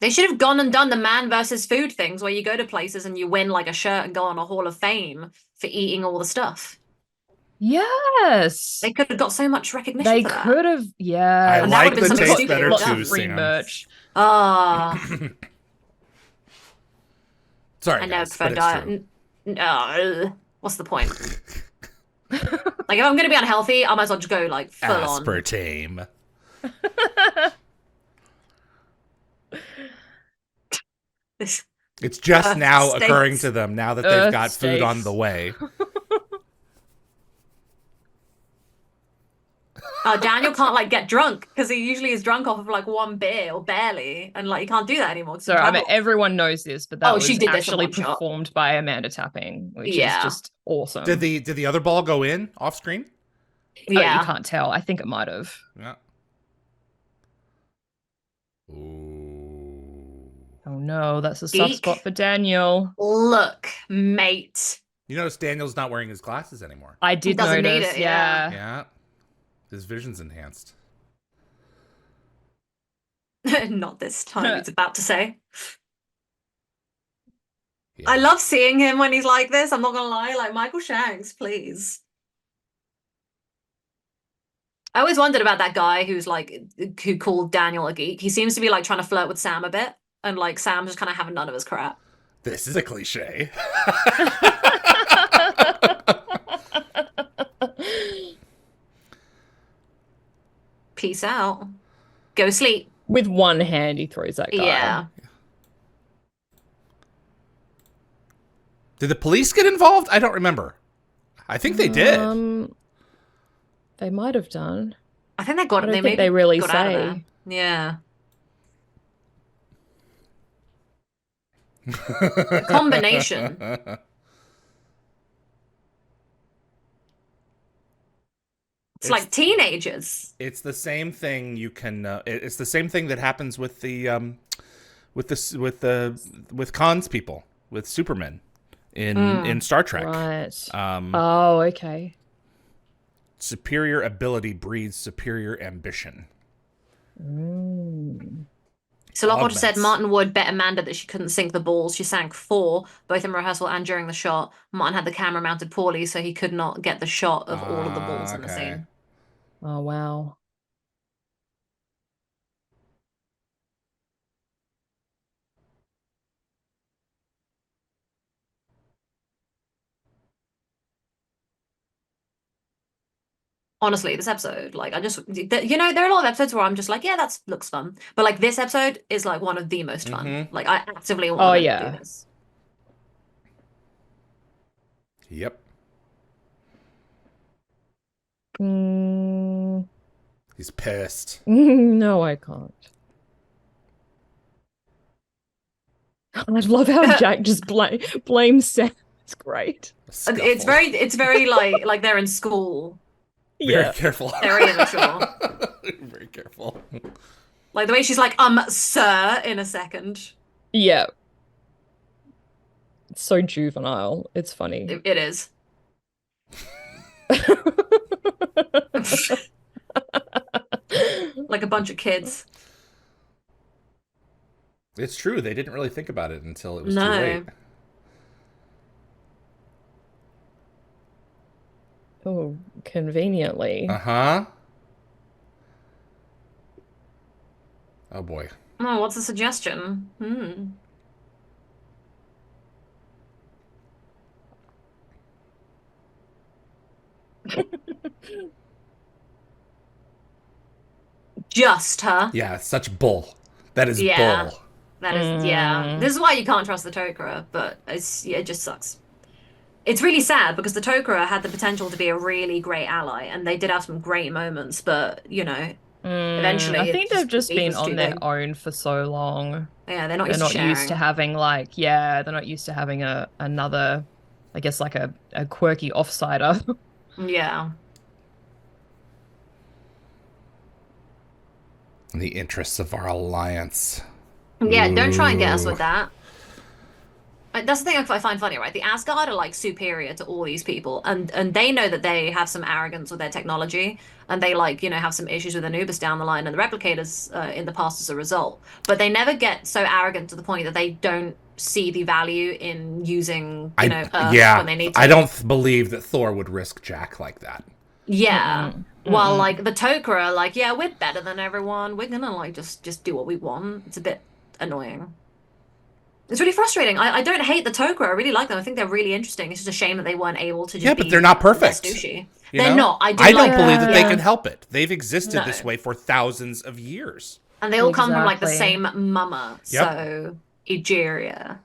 Speaker 3: They should have gone and done the man versus food things where you go to places and you win like a shirt and go on a Hall of Fame for eating all the stuff.
Speaker 2: Yes.
Speaker 3: They could have got so much recognition
Speaker 2: They
Speaker 3: for that.
Speaker 2: could have, yeah.
Speaker 1: I
Speaker 3: And that
Speaker 1: like
Speaker 3: would have
Speaker 1: the
Speaker 3: been something
Speaker 1: taste
Speaker 3: stupid
Speaker 1: better
Speaker 3: lots
Speaker 1: too,
Speaker 3: of
Speaker 2: free
Speaker 1: Sam.
Speaker 2: merch.
Speaker 3: Ah.
Speaker 1: Sorry,
Speaker 3: I never
Speaker 1: guys,
Speaker 3: prefer
Speaker 1: but it's
Speaker 3: diet.
Speaker 1: true.
Speaker 3: No. What's the point? Like, if I'm going to be unhealthy, I might as well just go, like, full on.
Speaker 1: Aspartame.
Speaker 3: This
Speaker 1: It's just now
Speaker 3: steaks.
Speaker 1: occurring to them now that they've got food on
Speaker 2: Steaks.
Speaker 1: the way.
Speaker 3: Daniel can't, like, get drunk because he usually is drunk off of, like, one beer or barely. And, like, he can't do that anymore. 'cause
Speaker 2: So,
Speaker 3: he's
Speaker 2: I mean,
Speaker 3: drunk.
Speaker 2: everyone knows this, but that was
Speaker 3: she did this in
Speaker 2: actually
Speaker 3: one shot.
Speaker 2: performed by Amanda Tapping, which is
Speaker 3: Yeah.
Speaker 2: just awesome.
Speaker 1: Did the other ball go in off screen?
Speaker 2: Oh, you
Speaker 3: Yeah.
Speaker 2: can't tell. I think it might have.
Speaker 1: Yeah. Ooh.
Speaker 2: Oh no, that's a soft
Speaker 3: Geek.
Speaker 2: spot for Daniel.
Speaker 3: Look, mate.
Speaker 1: You notice Daniel's not wearing his glasses anymore.
Speaker 2: I did
Speaker 3: doesn't need
Speaker 2: notice,
Speaker 3: it, yeah.
Speaker 1: Yeah. His vision's enhanced.
Speaker 3: Not this time, it's about to say.
Speaker 1: Yeah.
Speaker 3: I love seeing him when he's like this. I'm not gonna lie. Like, Michael Shanks, please. I always wondered about that guy who called Daniel a geek. He seems to be like trying to flirt with Sam a bit, and like Sam just kind of having none of his crap.
Speaker 1: This is a cliche.
Speaker 3: Peace out. Go sleep.
Speaker 2: With one hand, he throws that guy.
Speaker 3: Yeah.
Speaker 1: Did the police get involved? I don't remember. I think they did.
Speaker 2: They might have done.
Speaker 3: I think they got
Speaker 2: I don't
Speaker 3: they
Speaker 2: think
Speaker 3: maybe
Speaker 2: they really
Speaker 3: got out of
Speaker 2: say.
Speaker 3: there. Yeah. The combination. It's like teenagers.
Speaker 1: It's the same thing you can. It's the same thing that happens with with Khan's people, with Superman in Star Trek.
Speaker 2: Right.
Speaker 1: Um,
Speaker 2: Oh, okay.
Speaker 1: Superior ability breeds superior ambition.
Speaker 3: So Lockhart said
Speaker 1: Augments.
Speaker 3: Martin Wood bet Amanda that she couldn't sink the balls. She sank 4, both in rehearsal and during the shot. Martin had the camera mounted poorly, so he could not get the shot of all of the balls in the
Speaker 1: Okay.
Speaker 3: scene.
Speaker 2: Oh, wow.
Speaker 3: Honestly, this episode, like, you know, there are a lot of episodes where I'm just like, yeah, that looks fun. But like this episode is like one of the most fun. Like, I actively
Speaker 2: Oh
Speaker 3: want to do
Speaker 2: yeah.
Speaker 3: this.
Speaker 1: Yep.
Speaker 2: Mm,
Speaker 1: He's pissed.
Speaker 2: no, I can't. I love how Jack just blames Sam. It's great.
Speaker 3: It's very like they're in school.
Speaker 1: Very
Speaker 2: Yeah.
Speaker 1: careful.
Speaker 3: Very immature.
Speaker 1: Very careful.
Speaker 3: Like the way she's like, sir, in a second.
Speaker 2: Yeah. It's so juvenile. It's funny.
Speaker 3: It is. Like a bunch of kids.
Speaker 1: It's true. They didn't really think about it until it was too
Speaker 3: No.
Speaker 1: late.
Speaker 2: Oh, conveniently.
Speaker 1: Uh-huh. Oh, boy.
Speaker 3: Oh, what's the suggestion? Just her.
Speaker 1: Yeah, it's such bull. That is
Speaker 3: Yeah.
Speaker 1: bull.
Speaker 3: That is, yeah. This is why you can't trust the Tok'ra, but it just sucks. It's really sad because the Tok'ra had the potential to be a really great ally, and they did have some great moments, but, you know, eventually
Speaker 2: I think they've just
Speaker 3: the
Speaker 2: been
Speaker 3: beef was
Speaker 2: on
Speaker 3: too
Speaker 2: their
Speaker 3: big.
Speaker 2: own for so long.
Speaker 3: Yeah, they're not
Speaker 2: They're
Speaker 3: used
Speaker 2: not
Speaker 3: to
Speaker 2: used to
Speaker 3: sharing.
Speaker 2: having like, yeah, they're not used to having another, I guess like a quirky offsider.
Speaker 3: Yeah.
Speaker 1: In the interests of our alliance.
Speaker 3: Yeah, don't try and get us
Speaker 1: Ooh.
Speaker 3: with that. That's the thing I find funny, right? The Asgard are like superior to all these people, and they know that they have some arrogance with their technology, and they like, you know, have some issues with Anubis down the line, and the replicators in the past as a result. But they never get so arrogant to the point that they don't see the value in using, you know, Earth when they need to.
Speaker 1: I don't believe that Thor would risk Jack like that.
Speaker 3: Yeah. While like the Tok'ra are like, yeah, we're better than everyone. We're gonna like just do what we want. It's a bit annoying. It's really frustrating. I don't hate the Tok'ra. I really like them. I think they're really interesting. It's just a shame that they weren't able to just
Speaker 1: but
Speaker 3: be
Speaker 1: they're not perfect.
Speaker 3: less douchey.
Speaker 1: You
Speaker 3: They're
Speaker 1: know?
Speaker 3: not. I
Speaker 1: don't
Speaker 3: like
Speaker 1: believe
Speaker 3: them.
Speaker 1: that they
Speaker 3: Yeah.
Speaker 1: can help it. They've existed
Speaker 3: No.
Speaker 1: this way for thousands of years.
Speaker 3: And they all come from like the
Speaker 2: Exactly.
Speaker 3: same mama.
Speaker 1: Yep.
Speaker 3: So Egeria.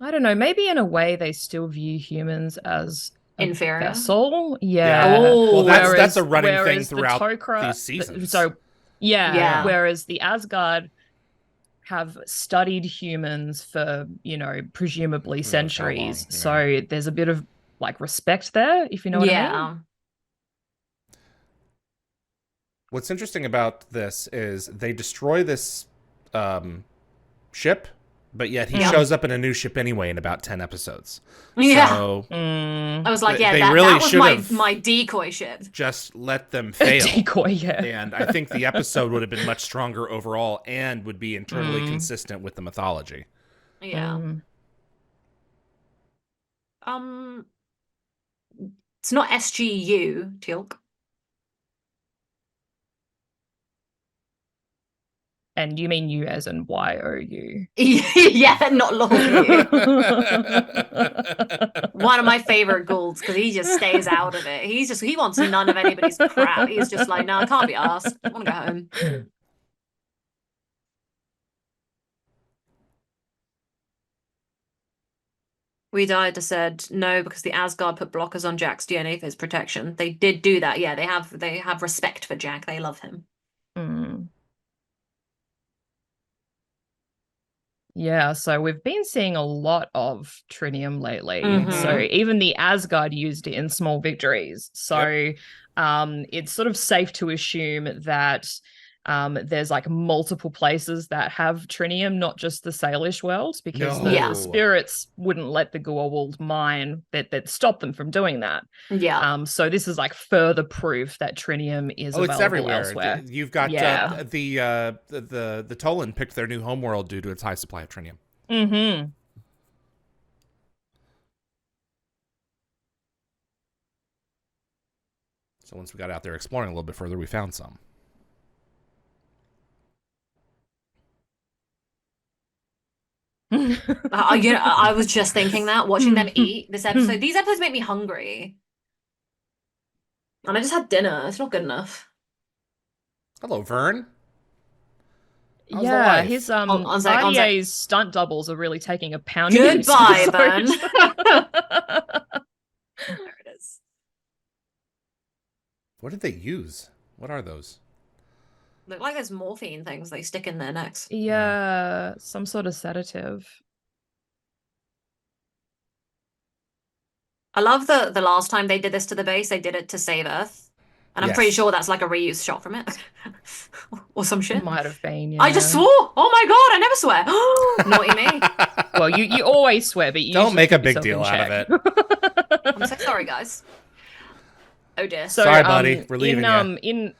Speaker 2: I don't know. Maybe in a way they still view humans as a
Speaker 3: Inferior.
Speaker 2: vessel.
Speaker 1: Yeah.
Speaker 2: Yeah.
Speaker 3: Oh.
Speaker 1: Well, that's a running thing
Speaker 2: whereas
Speaker 1: throughout
Speaker 2: the Tok'ra,
Speaker 1: these seasons.
Speaker 2: So yeah,
Speaker 3: Yeah.
Speaker 2: whereas the Asgard have studied humans for, you know, presumably
Speaker 1: Who knows how long,
Speaker 2: centuries.
Speaker 1: yeah.
Speaker 2: So there's a bit of like respect there, if you know what I mean.
Speaker 3: Yeah.
Speaker 1: What's interesting about this is they destroy this ship, but yet he shows up in a new ship anyway in about 10 episodes.
Speaker 3: Yeah.
Speaker 1: So
Speaker 3: I was like,
Speaker 1: they
Speaker 3: that
Speaker 1: really
Speaker 3: was
Speaker 1: should have
Speaker 3: my decoy ship.
Speaker 1: just let them fail.
Speaker 2: Decoy, yeah.
Speaker 1: And I think the episode would have been much stronger overall and would be internally consistent with the mythology.
Speaker 3: Yeah. It's not SGU, Teal'c.
Speaker 2: And you mean you as in YOU?
Speaker 3: Yeah, not long you. One of my favorite Goulds because he just stays out of it. He wants none of anybody's crap. He's just like, no, I can't be asked. I want to go home. We Died said no because the Asgard put blockers on Jack's DNA for his protection. They did do that. Yeah, they have respect for Jack. They love him.
Speaker 2: Yeah, so we've been seeing a lot of trinium lately. So even the Asgard used it in small victories. So it's sort of safe to assume that there's like multiple places that have trinium, not just the Salish world, because the spirits wouldn't let the Goa'uld mine that stop them from doing that.
Speaker 3: Yeah.
Speaker 2: So this is like further proof that trinium is available
Speaker 1: it's everywhere.
Speaker 2: elsewhere.
Speaker 1: You've got the Tolan picked their new homeworld due to its high supply of trinium. So once we got out there exploring a little bit further, we found some.
Speaker 3: I was just thinking that watching them eat this episode. These episodes make me hungry. And I just had dinner. It's not good enough.
Speaker 1: Hello, Vern. How's the
Speaker 2: Yeah,
Speaker 1: life?
Speaker 2: his
Speaker 3: On Zach, on Zach.
Speaker 2: RDA's stunt doubles are really taking a pounding in this
Speaker 3: Goodbye,
Speaker 2: episode.
Speaker 3: Vern. There it is.
Speaker 1: What did they use? What are those?
Speaker 3: Look like those morphine things they stick in their necks.
Speaker 2: Yeah, some sort of sedative.
Speaker 3: I love the last time they did this to the base, they did it to save Earth. And I'm pretty
Speaker 1: Yes.
Speaker 3: sure that's like a reused shot from it. Or some shit.
Speaker 2: Might have been,
Speaker 3: I just
Speaker 2: yeah.
Speaker 3: swore! Oh my god, I never swear. Naughty me.
Speaker 2: Well, you always swear, but you
Speaker 1: Don't
Speaker 2: usually
Speaker 1: make a
Speaker 2: keep
Speaker 1: big
Speaker 2: yourself in
Speaker 1: deal out of
Speaker 2: check.
Speaker 1: it.
Speaker 3: I'm so sorry, guys. Oh dear.
Speaker 2: So,
Speaker 1: Sorry, buddy. We're leaving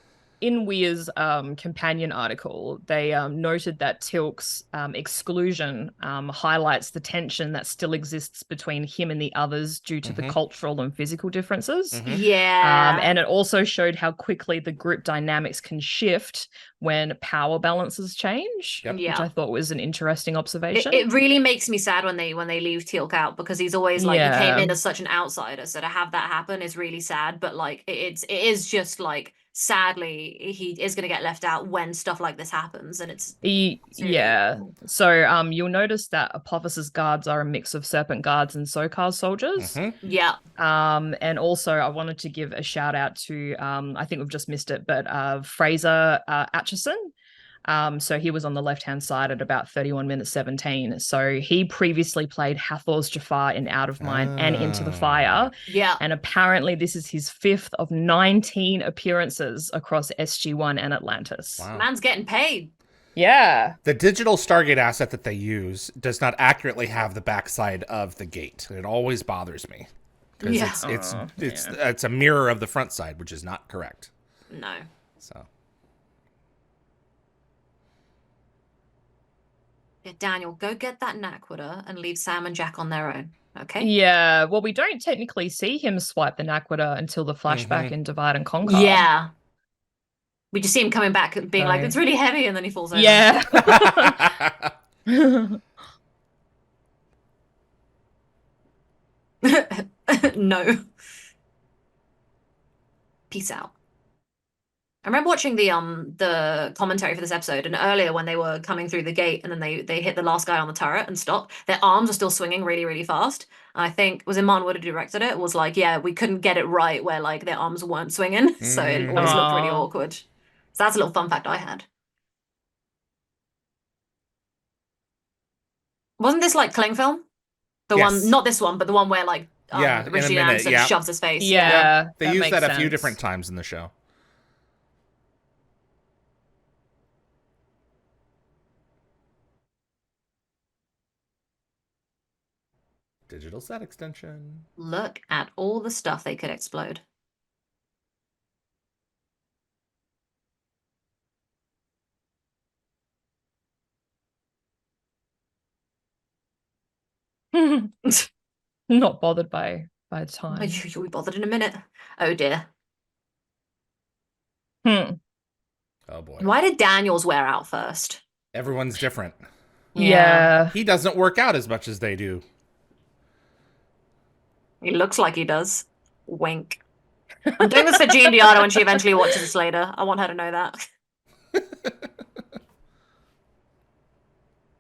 Speaker 2: in Weir's companion article, they noted that Tilk's exclusion highlights the tension that still exists between him and the others due to the cultural and physical differences.
Speaker 3: Yeah.
Speaker 2: And it also showed how quickly the group dynamics can shift when power balances change,
Speaker 1: Yep.
Speaker 2: which
Speaker 3: Yeah.
Speaker 2: I thought was an interesting observation.
Speaker 3: It really makes me sad when they leave Teal'c out because he's always like he came in as such an outsider. So to have that happen is really sad. But like it is just like sadly he is going to get left out when stuff like this happens, and it's really
Speaker 2: Yeah.
Speaker 3: cool.
Speaker 2: So you'll notice that Apophis' guards are a mix of Serpent guards and Sokar's soldiers.
Speaker 3: Yeah.
Speaker 2: And also I wanted to give a shout out to I think we've just missed it, but Fraser Atchison. So he was on the left-hand side at about 31 minutes 17. So he previously played Hathor's Jafar in Out of Mind and Into the Fire.
Speaker 3: Yeah.
Speaker 2: And apparently this is his 5th of 19 appearances across SG1 and Atlantis.
Speaker 1: Wow.
Speaker 3: Man's getting paid.
Speaker 2: Yeah.
Speaker 1: The digital Stargate asset that they use does not accurately have the backside of the gate. It always bothers me. Because
Speaker 3: Yeah.
Speaker 1: it's a mirror of the front side, which is not correct.
Speaker 3: No.
Speaker 1: So
Speaker 3: Yeah, Daniel, go get that Naquadah and leave Sam and Jack on their own. Okay?
Speaker 2: Yeah. Well, we don't technically see him swipe the Naquadah until the flashback in Divide and Conquer.
Speaker 3: Yeah. We just see him coming back and being like, it's really heavy, and then he falls over.
Speaker 2: Yeah.
Speaker 3: No. Peace out. I remember watching the commentary for this episode, and earlier when they were coming through the gate and then they hit the last guy on the turret and stopped, their arms are still swinging really, really fast. And I think was Iman Wood who directed it, was like, yeah, we couldn't get it right where like their arms weren't swinging. So it always looked really awkward. So that's a little fun fact I had. Wasn't this like Cling film? The
Speaker 1: Yes.
Speaker 3: one, not this one, but the one where like
Speaker 1: Yeah, in a
Speaker 3: Richie
Speaker 1: minute,
Speaker 3: Anderson
Speaker 1: yeah.
Speaker 3: shoves his face.
Speaker 2: Yeah.
Speaker 1: They
Speaker 2: that
Speaker 1: use
Speaker 2: makes
Speaker 1: that a few
Speaker 2: sense.
Speaker 1: different times in the show. Digital set extension.
Speaker 3: Look at all the stuff they could explode.
Speaker 2: Not bothered by time.
Speaker 3: You'll be bothered in a minute. Oh dear.
Speaker 1: Oh boy.
Speaker 3: Why did Daniels wear out first?
Speaker 1: Everyone's different.
Speaker 2: Yeah.
Speaker 1: He doesn't work out as much as they do.
Speaker 3: He looks like he does. Wink. I'm doing this for Jean Diardo when she eventually watches this later. I want her to know that.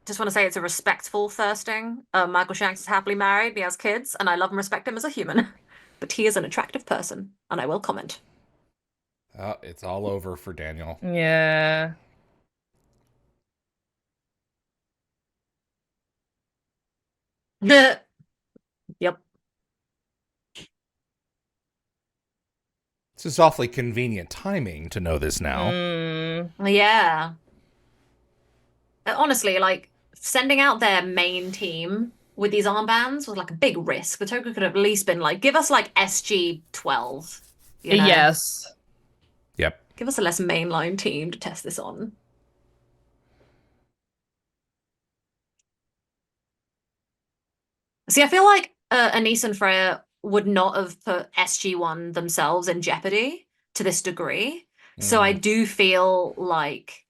Speaker 3: Just want to say it's a respectful thirsting. Michael Shanks is happily married. He has kids, and I love and respect him as a human. But he is an attractive person, and I will comment.
Speaker 1: Oh, it's all over for Daniel.
Speaker 2: Yeah.
Speaker 3: Yep.
Speaker 1: This is awfully convenient timing to know this now.
Speaker 3: Yeah. Honestly, like, sending out their main team with these armbands was like a big risk. The Toku could have at least been like, give us like SG12. You know?
Speaker 2: Yes.
Speaker 1: Yep.
Speaker 3: Give us a less mainline team to test this on. See, I feel like Anise and Freya would not have put SG1 themselves in jeopardy to this degree. So I do feel like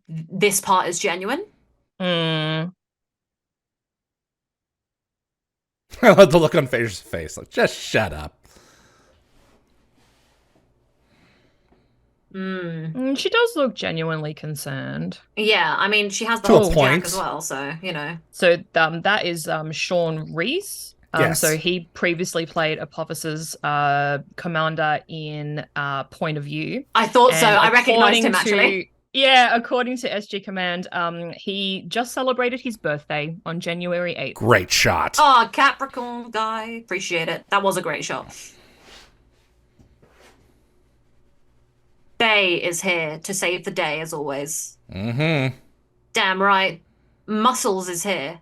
Speaker 3: this part is genuine.
Speaker 1: I love the look on Fader's face. Like, just shut up.
Speaker 2: She does look genuinely concerned.
Speaker 3: Yeah, I mean, she has the
Speaker 1: To a
Speaker 3: heart of Jack as
Speaker 1: point.
Speaker 3: well, so, you know.
Speaker 2: So that is Sean Reese. So
Speaker 1: Yes.
Speaker 2: he previously played Apophis's commander in Point of View.
Speaker 3: I thought so.
Speaker 2: And
Speaker 3: I recognized him, actually.
Speaker 2: according to SG Command, he just celebrated his birthday on January 8th.
Speaker 1: Great shot.
Speaker 3: Oh, Capricorn guy. Appreciate it. That was a great shot. Bay is here to save the day, as always.
Speaker 1: Mm-hmm.
Speaker 3: Damn right. Muscles is here.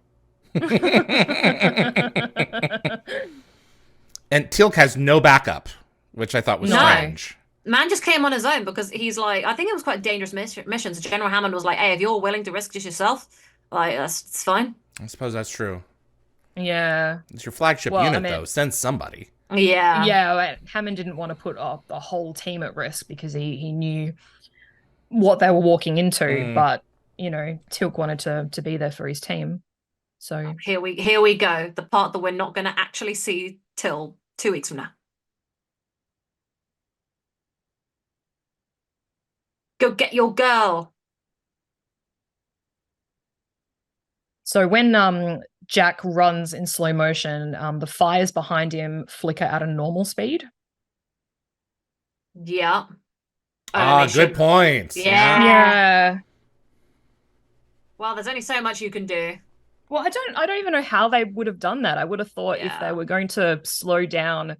Speaker 1: And Teal'c has no backup, which I thought was
Speaker 2: No.
Speaker 1: strange.
Speaker 3: Man just came on his own because he's like, I think it was quite dangerous missions. General Hammond was like, hey, if you're willing to risk this yourself, like, it's fine.
Speaker 1: I suppose that's true.
Speaker 2: Yeah.
Speaker 1: It's your flagship unit, though. Send somebody.
Speaker 3: Yeah.
Speaker 2: Yeah, Hammond didn't want to put the whole team at risk because he knew what they were walking into, but you know, Teal'c wanted to be there for his team. So
Speaker 3: here we go. The part that we're not going to actually see till 2 weeks from now. Go get your girl.
Speaker 2: So when Jack runs in slow motion, the fires behind him flicker at a normal speed.
Speaker 3: Yeah.
Speaker 1: Good point.
Speaker 2: Yeah.
Speaker 3: Well, there's only so much you can do.
Speaker 2: Well, I don't even know how they would have done that. I would have thought if they were going to slow down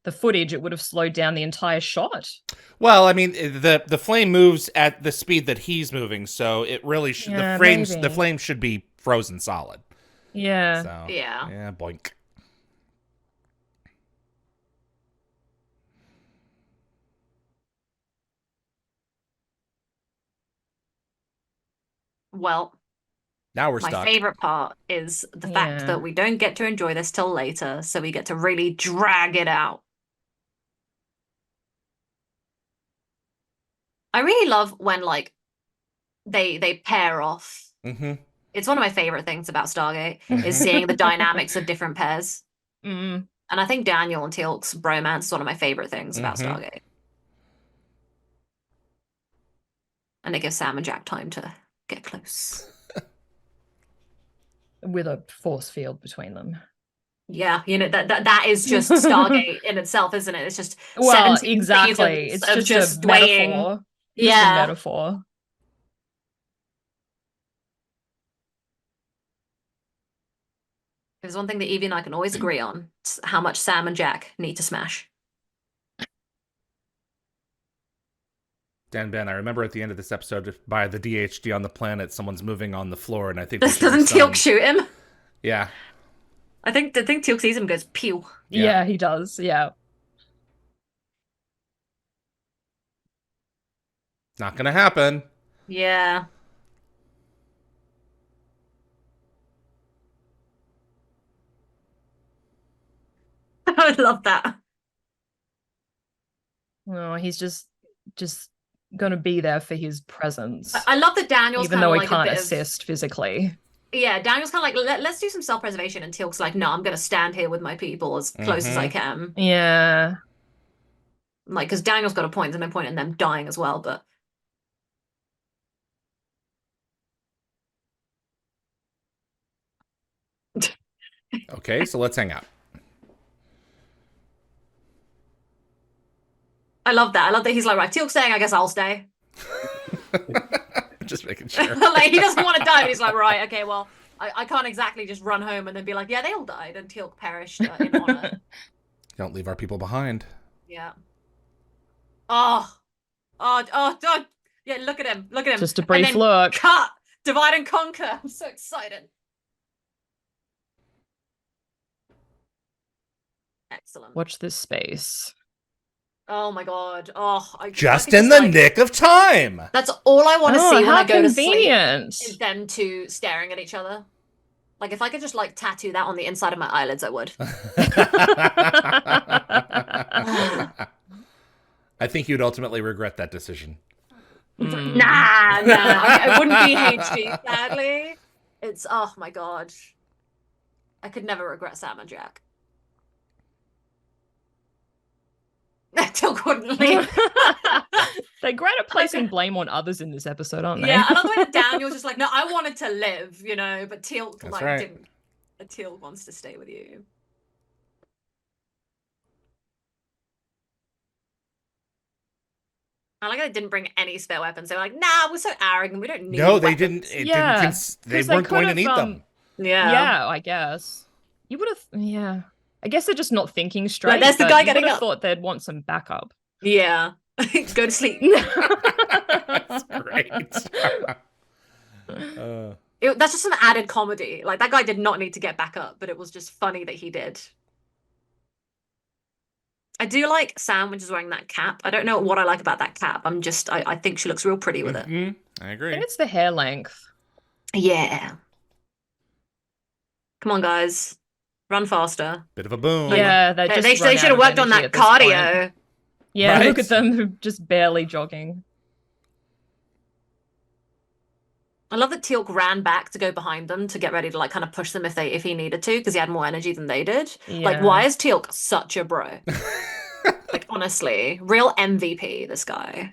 Speaker 2: the footage, it would have slowed down the entire shot.
Speaker 1: Well, I mean, the flame moves at the speed that he's moving, so it really should the flame should be frozen solid.
Speaker 2: Yeah.
Speaker 1: So,
Speaker 3: yeah,
Speaker 1: boink.
Speaker 3: Well,
Speaker 1: now we're
Speaker 3: my
Speaker 1: stuck.
Speaker 3: favorite part is the fact that we don't get to enjoy this till later, so we get to really drag it out. I really love when like they pair off.
Speaker 1: Mm-hmm.
Speaker 3: It's one of my favorite things about Stargate is seeing the dynamics of different pairs.
Speaker 2: Mm.
Speaker 3: And I think Daniel and Teal'c's bromance is one of my favorite things about Stargate. And it gives Sam and Jack time to get close.
Speaker 2: With a force field between them.
Speaker 3: Yeah, you know, that is just Stargate in itself, isn't it? It's just
Speaker 2: exactly. It's just a metaphor.
Speaker 3: Yeah.
Speaker 2: A metaphor.
Speaker 3: There's one thing that Evie and I can always agree on. It's how much Sam and Jack need to smash.
Speaker 1: Dan Ben, I remember at the end of this episode, by the DHD on the planet, someone's moving on the floor, and I think
Speaker 3: this doesn't Teal'c shoot him.
Speaker 1: Yeah,
Speaker 3: I think Teal'c sees him and goes pew.
Speaker 2: Yeah, he does. Yeah,
Speaker 1: it's not gonna happen.
Speaker 3: Yeah. I love that.
Speaker 2: No, he's just gonna be there for his presence.
Speaker 3: I love that Daniel's
Speaker 2: even though he
Speaker 3: like
Speaker 2: can't assist physically.
Speaker 3: Yeah, Daniel's kind of like, let's do some self-preservation, and Teal'c's like, no, I'm gonna stand here with my people as close as I can.
Speaker 2: Yeah.
Speaker 3: Like, because Daniel's got a point, there's no point in them dying as well, but
Speaker 1: Okay, so let's hang out.
Speaker 3: I love that. I love that he's like, right, Teal'c's staying, I guess I'll stay.
Speaker 1: Just making sure.
Speaker 3: Like, he doesn't want to die, but he's like, right, okay, well, I can't exactly just run home and then be like, yeah, they all died and Teal'c perished in honor.
Speaker 1: Don't leave our people behind.
Speaker 3: Yeah. Yeah, look at him. Look at him.
Speaker 2: Just a brief look.
Speaker 3: Cut! Divide and conquer. I'm so excited. Excellent.
Speaker 2: Watch this space.
Speaker 3: Oh my god. Oh,
Speaker 1: just in the nick of time.
Speaker 3: That's all I want to see when I go
Speaker 2: convenient.
Speaker 3: to sleep. Is them two staring at each other. Like, if I could just like tattoo that on the inside of my eyelids, I would.
Speaker 1: I think you'd ultimately regret that decision.
Speaker 3: Nah. I wouldn't be HG, sadly. It's, oh my god. I could never regret Sam and Jack. Teal'c wouldn't leave.
Speaker 2: They're great at placing blame on others in this episode, aren't they?
Speaker 3: Yeah, I love the way that Daniel's just like, no, I wanted to live, you know, but Teal'c
Speaker 1: That's
Speaker 3: like
Speaker 1: right.
Speaker 3: didn't. Teal'c wants to stay with you. I like how they didn't bring any spare weapons. They were like, nah, we're so arrogant. We don't need
Speaker 1: No, they
Speaker 3: weapons.
Speaker 1: didn't.
Speaker 2: Yeah,
Speaker 1: They
Speaker 2: 'cause
Speaker 1: weren't going to
Speaker 2: could've,
Speaker 1: need them.
Speaker 3: Yeah.
Speaker 2: I guess. You would have, yeah. I guess they're just not thinking straight.
Speaker 3: there's the
Speaker 2: but
Speaker 3: guy
Speaker 2: you
Speaker 3: getting
Speaker 2: would have
Speaker 3: up.
Speaker 2: thought they'd want some backup.
Speaker 3: Yeah. Go to sleep.
Speaker 1: That's great.
Speaker 3: That's just some added comedy. Like, that guy did not need to get back up, but it was just funny that he did. I do like Sam when she's wearing that cap. I don't know what I like about that cap. I think she looks real pretty with it.
Speaker 1: I agree.
Speaker 2: I think it's the hair length.
Speaker 3: Yeah. Come on, guys. Run faster.
Speaker 1: Bit of a boom.
Speaker 2: Yeah,
Speaker 3: They
Speaker 2: they
Speaker 3: should have worked on that cardio.
Speaker 2: Yeah,
Speaker 1: Right?
Speaker 2: look at them just barely jogging.
Speaker 3: I love that Teal'c ran back to go behind them to get ready to like kind of push them if he needed to, because he had more energy than they did. Like,
Speaker 2: Yeah.
Speaker 3: why is Teal'c such a bro? Like, honestly, real MVP, this guy.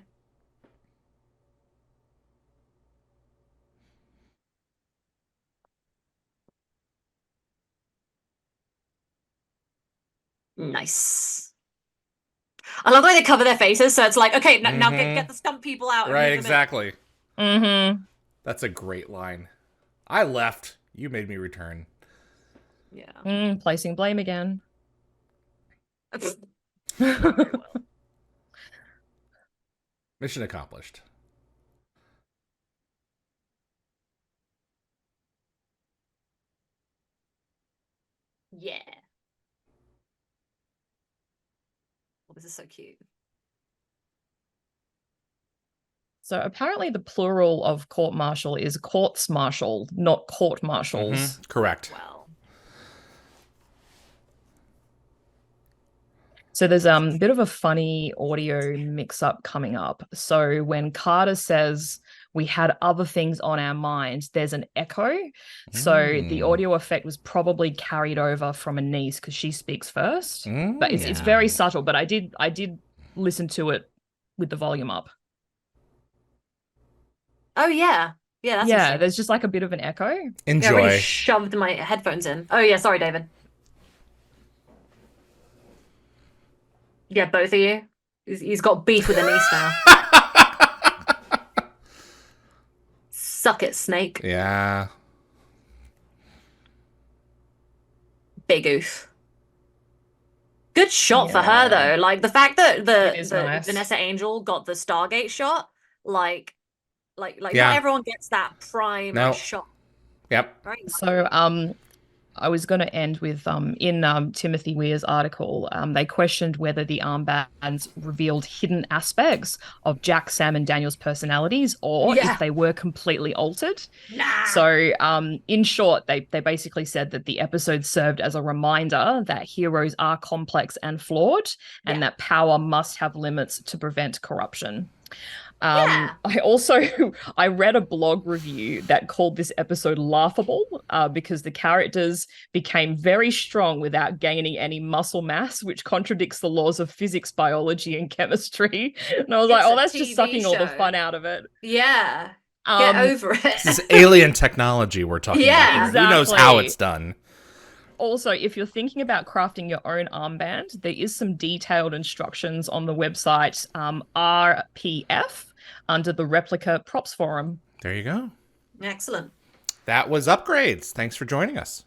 Speaker 3: Nice. I love the way they cover their faces, so it's like, okay, now get the stunt people out. And
Speaker 1: Right,
Speaker 3: move them in.
Speaker 1: exactly.
Speaker 2: Mm-hmm.
Speaker 1: That's a great line. I left. You made me return.
Speaker 3: Yeah.
Speaker 2: Placing blame again.
Speaker 1: Mission accomplished.
Speaker 3: Yeah. Oh, this is so cute.
Speaker 2: So apparently the plural of court-martial is courts-martial, not court-martials.
Speaker 1: Correct.
Speaker 3: Well.
Speaker 2: So there's a bit of a funny audio mix-up coming up. So when Carter says we had other things on our minds, there's an echo. So the audio effect was probably carried over from Anise because she speaks first. But it's very subtle. But I did listen to it with the volume up.
Speaker 3: Oh yeah. Yeah, that's interesting.
Speaker 2: There's just like a bit of an echo.
Speaker 1: Enjoy.
Speaker 3: Yeah, I really shoved my headphones in. Oh yeah, sorry, David. Yeah, both of you. He's got beef with Anise now. Suck it, Snake.
Speaker 1: Yeah.
Speaker 3: Big oof. Good shot for her though. Like the fact that
Speaker 2: nice.
Speaker 3: Vanessa Angel got the Stargate shot, like
Speaker 1: Yeah.
Speaker 3: not everyone gets that prime shot.
Speaker 1: Yep.
Speaker 3: Right?
Speaker 2: So I was going to end with in Timothy Weir's article, they questioned whether the armbands revealed hidden aspects of Jack, Sam, and Daniel's personalities, or if they were completely altered.
Speaker 3: Nah.
Speaker 2: So in short, they basically said that the episode served as a reminder that heroes are complex and flawed, and that power must have limits to prevent corruption. I read a blog review that called this episode laughable because the characters became very strong without gaining any muscle mass, which contradicts the laws of physics, biology, and chemistry. And I was like, oh, that's just sucking all the fun out of it.
Speaker 3: Yeah. Get over it.
Speaker 1: This is alien technology we're talking about.
Speaker 2: Exactly.
Speaker 1: Who knows how it's done?
Speaker 2: Also, if you're thinking about crafting your own armband, there is some detailed instructions on the website RPF under the Replica Props Forum.
Speaker 1: There you go.
Speaker 3: Excellent.
Speaker 1: That was Upgrades. Thanks for joining us.